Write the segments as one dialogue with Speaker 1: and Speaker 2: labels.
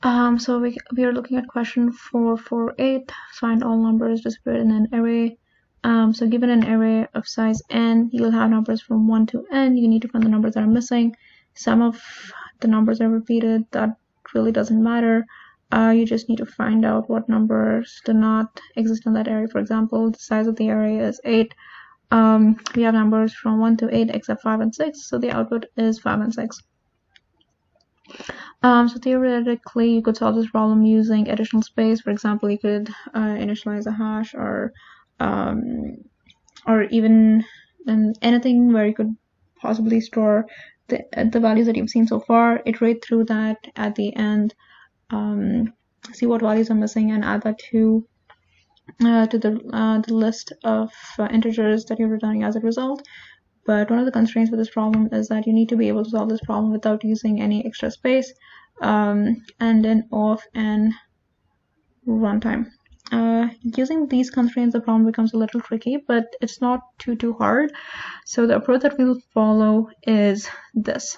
Speaker 1: So we are looking at question 448. Find all numbers distributed in an array. So given an array of size n, you'll have numbers from 1 to n. You need to find the numbers that are missing. Some of the numbers are repeated. That really doesn't matter. You just need to find out what numbers do not exist in that array. For example, the size of the array is 8. We have numbers from 1 to 8 except 5 and 6. So the output is 5 and 6. So theoretically, you could solve this problem using additional space. For example, you could initialize a hash or even anything where you could possibly store the values that you've seen so far, iterate through that at the end, see what values are missing, and add that to the list of integers that you're returning as a result. But one of the constraints with this problem is that you need to be able to solve this problem without using any extra space, and in O of n runtime. Using these constraints, the problem becomes a little tricky, but it's not too hard. So the approach that we'll follow is this.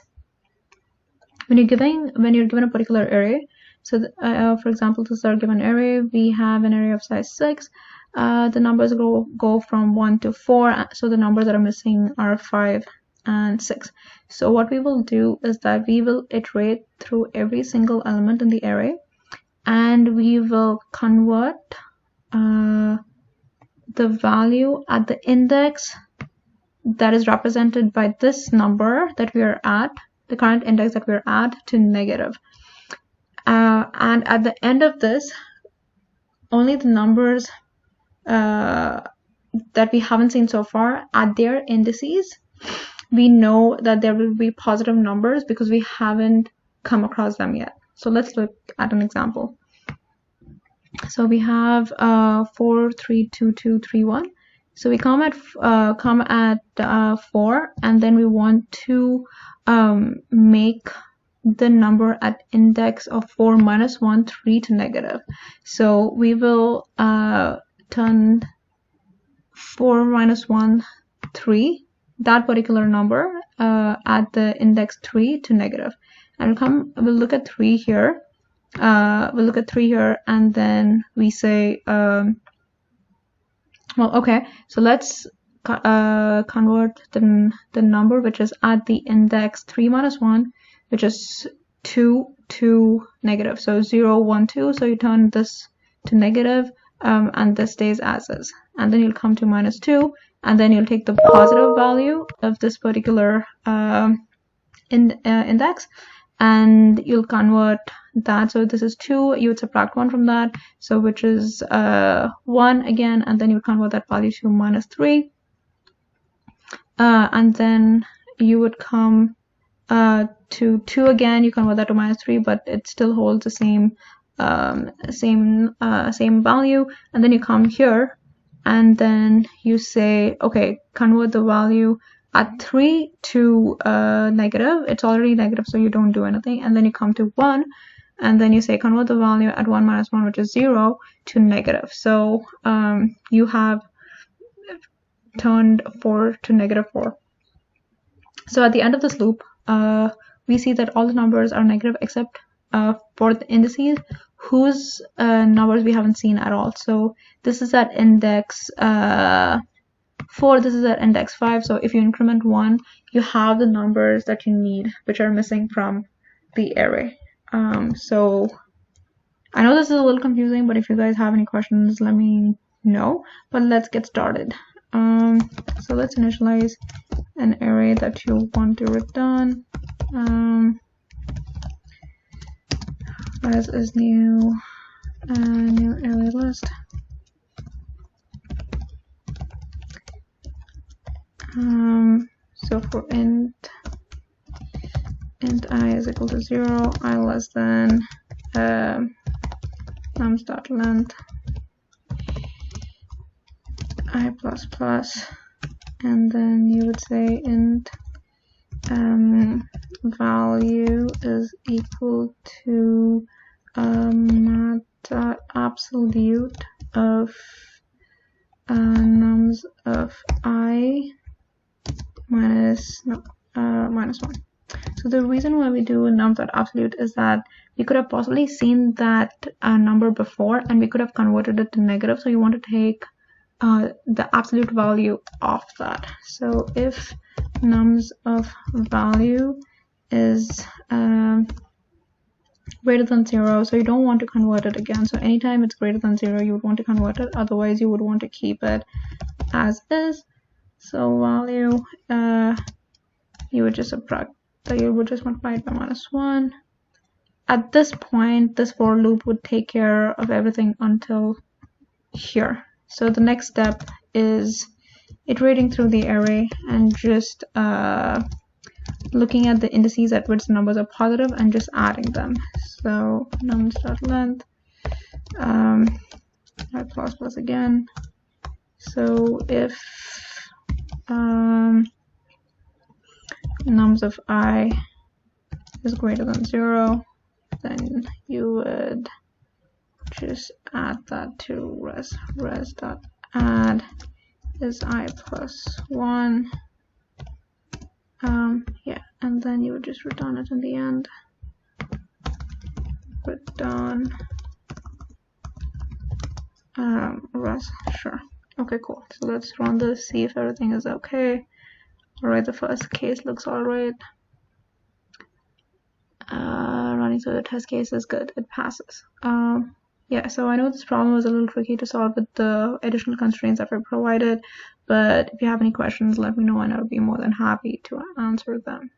Speaker 1: When you're given a particular array, so for example, this is our given array. We have an array of size 6. The numbers go from 1 to 4, so the numbers that are missing are 5 and 6. So what we will do is that we will iterate through every single element in the array, and we will convert the value at the index that is represented by this number that we are at, the current index that we're at, to negative. And at the end of this, only the numbers that we haven't seen so far, at their indices, we know that there will be positive numbers because we haven't come across them yet. So let's look at an example. So we have 4, 3, 2, 2, 3, 1. So we come at 4, and then we want to make the number at index of 4 minus 1, 3 to negative. So we will turn 4 minus 1, 3, that particular number at the index 3 to negative. And we'll look at 3 here. We'll look at 3 here, and then we say, well, okay, so let's convert the number which is at the index 3 minus 1, which is 2 to negative. So 0, 1, 2. So you turn this to negative, and this stays as is. And then you'll come to minus 2, and then you'll take the positive value of this particular index, and you'll convert that. So this is 2, you would subtract 1 from that, so which is 1 again, and then you convert that value to minus 3, and then you would come to 2 again, you convert that to minus 3, but it still holds the same value, and then you come here, and then you say, okay, convert the value at 3 to negative. It's already negative, so you don't do anything, and then you come to 1, and then you say convert the value at 1 minus 1, which is 0, to negative. So you have turned 4 to negative 4. So at the end of this loop, we see that all the numbers are negative except for the indices whose numbers we haven't seen at all. So this is at index 4, this is at index 5. So if you increment 1, you have the numbers that you need, which are missing from the array. So I know this is a little confusing, but if you guys have any questions, let me know. But let's get started. So let's initialize an array that you want to return. As is new array list. So for int I is equal to 0, I less than nums.length I plus plus, and then you would say int value is equal to mat.absolute of nums of I minus 1. So the reason why we do num.absolute is that we could have possibly seen that number before and we could have converted it to negative. So you want to take the absolute value of that. So if nums of value is greater than 0, so you don't want to convert it again. So anytime it's greater than 0, you would want to convert it. Otherwise, you would want to keep it as is. So value, you would just subtract, so you would just multiply it by -1. At this point, this for loop would take care of everything until here. So the next step is iterating through the array and just looking at the indices at which the numbers are positive and just adding them. So nums.length, plus again. So if nums of I is greater than 0, then you would just add that to res.add is I plus 1. Yeah, and then you would just return it in the end. Return res, sure. Okay, cool. So let's run this, see if everything is okay. Alright, the first case looks alright. Running through the test case is good, it passes. Yeah, so I know this problem was a little tricky to solve with the additional constraints that were provided, but if you have any questions, let me know and I'll be more than happy to answer them.